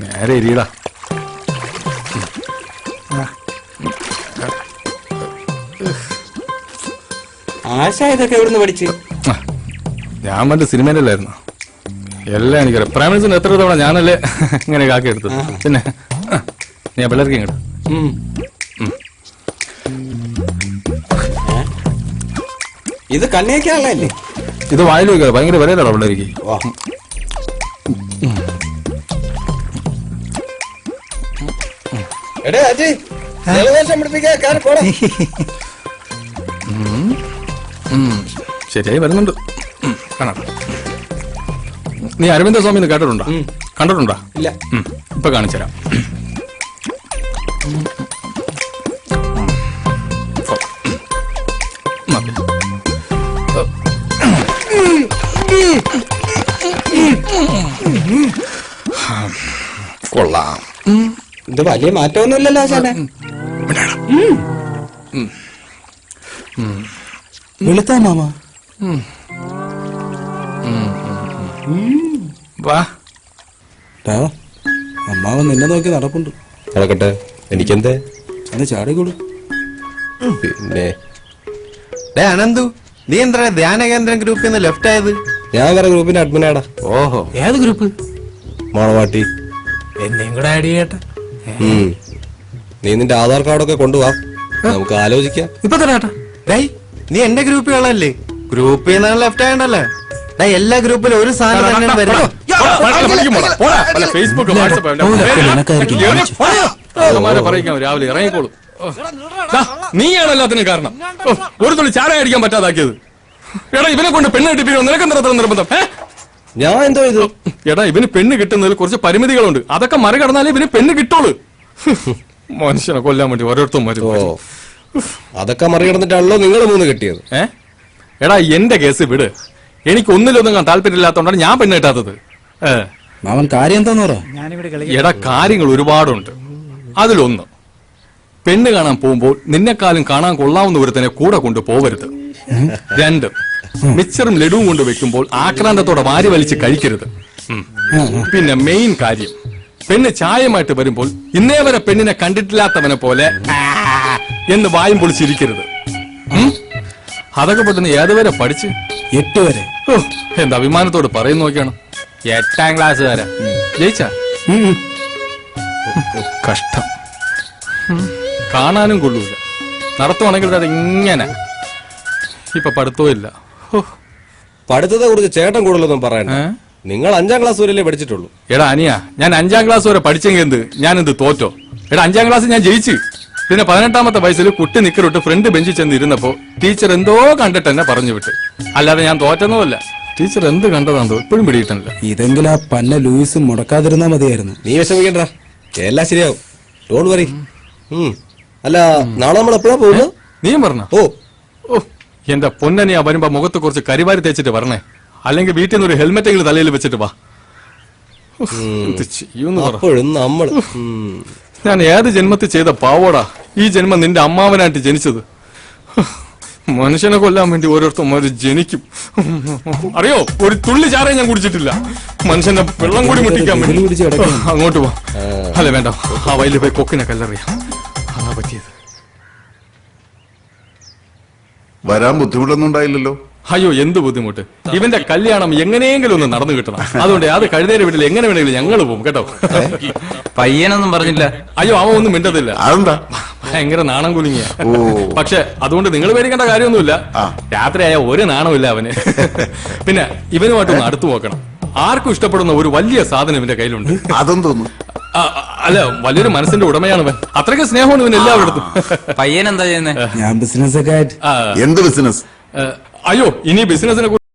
നേരെ ഇരിയടാ. ആശ ഇതൊക്കെ എവിടുന്ന് പഠിച്ച്? ഞാൻ മറ്റേ സിനിമയിലല്ലായിരുന്നു. എല്ലാം എനിക്കറിയാം. പ്രൈം മിനിസ്റ്റർ എത്ര തവണ ഞാനല്ലേ ഇങ്ങനെ കാക്കി എടുത്തത്. പിന്നെ നീ ആ പിള്ളേർക്ക് ഇങ്ങോട്ട്. ഇത് കണ്ണിയൊക്കെയാണല്ലേ? ഇത് വായിൽ വെക്കുക. ഭയങ്കര വിലയിലാണോ പിള്ളേർക്ക്? ശരിയായി വരുന്നുണ്ട്. കാണാം. നീ അരവിന്ദ സ്വാമി കേട്ടിട്ടുണ്ടോ? കണ്ടിട്ടുണ്ടോ? ഇല്ല. ഇപ്പൊ കാണിച്ചുതരാം. കൊള്ളാം. ഇത് വലിയ മാറ്റമൊന്നുമില്ലല്ലോ ആശാനെ. വെളുത്താ മാമ. വാ. അമ്മാവൻ നിന്നെ നോക്കി നടപ്പുണ്ട്. നടക്കട്ടെ, എനിക്കെന്തേ? അന്ന് ചാടിക്കോളൂ. പിന്നെ അനന്തു, നീ എന്താ ധ്യാന കേന്ദ്രം ഗ്രൂപ്പിൽ നിന്ന് ലെഫ്റ്റ് ആയത്? ഞാൻ വേറെ ഗ്രൂപ്പിന്റെ അഡ്മിനാടാ. ഓഹോ, ഏത് ഗ്രൂപ്പ്? മാളവാട്ടി. എന്നെയും കൂടെ ആഡ് ചെയ്യട്ടെ. നീ നിന്റെ ആധാർ കാർഡൊക്കെ കൊണ്ടുപോവാ, നമുക്ക് ആലോചിക്കാം. ഇപ്പൊ തരാട്ടെ. നീ എന്റെ ഗ്രൂപ്പിൽ ഉള്ളല്ലേ? ഗ്രൂപ്പിൽ നിന്നാണ് ലെഫ്റ്റ് ആയണ്ടല്ലേ? എല്ലാ ഗ്രൂപ്പിലും ഒരു സാധനം തന്നെ വരും. ഫേസ്ബുക്ക്, വാട്സ്ആപ്പ് രാവിലെ ഇറങ്ങിക്കോളൂ. നീയാണ് എല്ലാത്തിനും കാരണം. ഒരു തുള്ളി ചാര അടിക്കാൻ പറ്റാതാക്കിയത്. എടാ, ഇവനെ കൊണ്ട് പെണ്ണ് കിട്ടിപ്പിക്കോ. നിനക്കെന്താ നിർബന്ധം? ഞാൻ എന്തോ ഇത്? എടാ, ഇവന് പെണ്ണ് കിട്ടുന്നതിൽ കുറച്ച് പരിമിതികളുണ്ട്. അതൊക്കെ മറികടന്നാലേ ഇവന് പെണ്ണ് കിട്ടുള്ളൂ. മനുഷ്യനെ കൊല്ലാൻ വേണ്ടി ഓരോരുത്തരും വരും. അതൊക്കെ മറികടന്നിട്ടാണല്ലോ നിങ്ങൾ മൂന്ന് കെട്ടിയത്. എടാ, എന്റെ കേസ് വിട്. എനിക്ക് ഒന്നിലൊന്നും താല്പര്യമില്ലാത്തോണ്ടാണ് ഞാൻ പെണ്ണ് കിട്ടാത്തത്. മാമൻ കാര്യം എന്താന്ന് പറ. എടാ, കാര്യങ്ങൾ ഒരുപാടുണ്ട്. അതിലൊന്ന്, പെണ്ണ് കാണാൻ പോകുമ്പോൾ നിന്നെക്കാളും കാണാൻ കൊള്ളാവുന്ന ഒരുത്തനെ കൂടെ കൊണ്ട് പോവരുത്. 2, മിച്ചറും ലഡുവും കൊണ്ട് വെക്കുമ്പോൾ ആക്രാന്തത്തോടെ വാരി വലിച്ച് കഴിക്കരുത്. പിന്നെ മെയിൻ കാര്യം, പെണ്ണ് ചായമായിട്ട് വരുമ്പോൾ ഇന്നേ വരെ പെണ്ണിനെ കണ്ടിട്ടില്ലാത്തവനെ പോലെ എന്ന് വായും പൊളിച്ചിരിക്കരുത്. അതൊക്കെ പെട്ടെന്ന് ഏതുവരെ പഠിച്ച്? 8 വരെ. എന്താ അഭിമാനത്തോട് പറയുന്ന നോക്കിയാണ്. 8ാം ക്ലാസ് വരെ ജയിച്ച. കഷ്ടം. കാണാനും കൊള്ളൂല. നടത്തുവാണെങ്കിൽ അത് ഇങ്ങനെ. ഇപ്പൊ പഠിത്തവും ഇല്ല. പഠിത്തത്തെ കുറിച്ച് ചേട്ടൻ കൂടുതലൊന്നും പറയണ്ട. നിങ്ങൾ 5ാം ക്ലാസ് വരെയല്ലേ പഠിച്ചിട്ടുള്ളൂ. എടാ അനിയ, ഞാൻ 5ാം ക്ലാസ് വരെ പഠിച്ചെങ്കിൽ എന്ത്? ഞാനെന്ത് തോറ്റോ? എടാ, 5ാം ക്ലാസ് ഞാൻ ജയിച്ചു. പിന്നെ 18ാമത്തെ വയസ്സിൽ കുട്ടി നിക്കറിട്ട് ഫ്രണ്ട് ബെഞ്ചിൽ ചെന്ന് ഇരുന്നപ്പോ ടീച്ചർ എന്തോ കണ്ടിട്ട് എന്നെ പറഞ്ഞു വിട്ട്. അല്ലാതെ ഞാൻ തോറ്റെന്നല്ല. ടീച്ചർ എന്ത് കണ്ടതാന്തോ ഇപ്പോഴും പിടിയിട്ടില്ല. ഇതെങ്കിലും ആ പന്ന ലൂയിസ് മുടക്കാതിരുന്നാ മതിയായിരുന്നു. നീ വിഷമിക്കണ്ട, എല്ലാം ശരിയാവും. Don't worry. അല്ല, നാളെ നമ്മൾ എപ്പോഴാ പോകുന്നത്? നീയും പറഞ്ഞ? ഓ, എന്റെ പൊന്നനിയാ വരുമ്പോ മുഖത്ത് കുറച്ച് കരിവാരി തേച്ചിട്ട് പറഞ്ഞേ. അല്ലെങ്കിൽ വീട്ടിൽ നിന്ന് ഒരു ഹെൽമെറ്റെങ്കിലും തലയിൽ വെച്ചിട്ട് വാ. അപ്പോഴും നമ്മള് ഞാൻ ഏത് ജന്മത്തിൽ ചെയ്ത പാവോടാ ഈ ജന്മം നിന്റെ അമ്മാവനായിട്ട് ജനിച്ചത്. മനുഷ്യനെ കൊല്ലാൻ വേണ്ടി ഓരോരുത്തർ ജനിക്കും. അറിയോ, ഒരു തുള്ളി ചാറേ ഞാൻ കുടിച്ചിട്ടില്ല. മനുഷ്യന്റെ വെള്ളം കൂടി മുട്ടിക്കാൻ വേണ്ടി. അങ്ങോട്ട് പോ. അല്ല വേണ്ട, ആ വയലിൽ പോയി കൊക്കിനെ കല്ലെറിയാം. അതാ പറ്റിയത്. വരാൻ ബുദ്ധിമുട്ടൊന്നും ഉണ്ടായില്ലല്ലോ? അയ്യോ, എന്ത് ബുദ്ധിമുട്ട്. ഇവന്റെ കല്യാണം എങ്ങനെയെങ്കിലും ഒന്ന് നടന്നു കിട്ടണം. അതുകൊണ്ട് അത് കഴുതേരെ വീട്ടിൽ എങ്ങനെ വേണമെങ്കിലും ഞങ്ങൾ പോകും കേട്ടോ. പയ്യനൊന്നും പറഞ്ഞില്ല. അയ്യോ, അവൻ ഒന്നും മിണ്ടത്തില്ല. അതെന്താ? ഭയങ്കര നാണം കുലുങ്ങിയ. പക്ഷെ അതുകൊണ്ട് നിങ്ങൾ പേടിക്കേണ്ട കാര്യമൊന്നുമില്ല. രാത്രിയായ ഒരു നാണമില്ല അവന്. പിന്നെ ഇവനുമായിട്ടൊന്ന് അടുത്തു നോക്കണം. ആർക്കും ഇഷ്ടപ്പെടുന്ന ഒരു വലിയ സാധനം ഇവന്റെ കയ്യിലുണ്ട്. അതെന്തോന്നു? അല്ല, വലിയൊരു മനസ്സിന്റെ ഉടമയാണ് അവൻ. അത്രയ്ക്ക് സ്നേഹമാണ് ഇവൻ എല്ലാവരിടത്തും. പയ്യൻ എന്താ ചെയ്യുന്നത്? ഞാൻ ബിസിനസ് ഒക്കെ ആയിട്ട്. എന്ത് ബിസിനസ്? അയ്യോ, ഇനി ബിസിനസിനെ